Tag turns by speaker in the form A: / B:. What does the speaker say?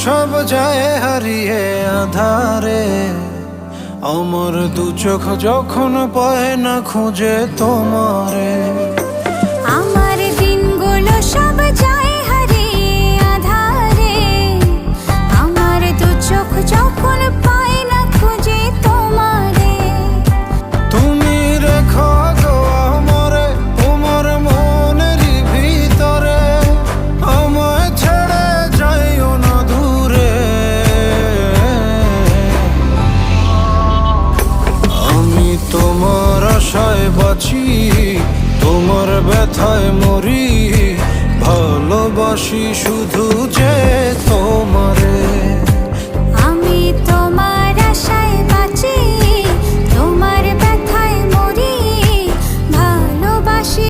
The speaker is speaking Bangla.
A: সব যায় হারিয়ে আধারে, আমার দু চোখ যখন পায় না খুঁজে তোমারে।
B: আমার দিনগুলো সব যায় হারিয়ে আধারে, আমার দু চোখ যখন পায় না খুঁজে তোমারে।
A: তুমি রেখো গো আমারে তোমার মনেরই ভিতরে, আমায় ছেড়ে যাইও না দূরে। আমি তোমার আশায় বাঁচি, তোমার ব্যথায় মরি, ভালোবাসি শুধু যে তোমারে।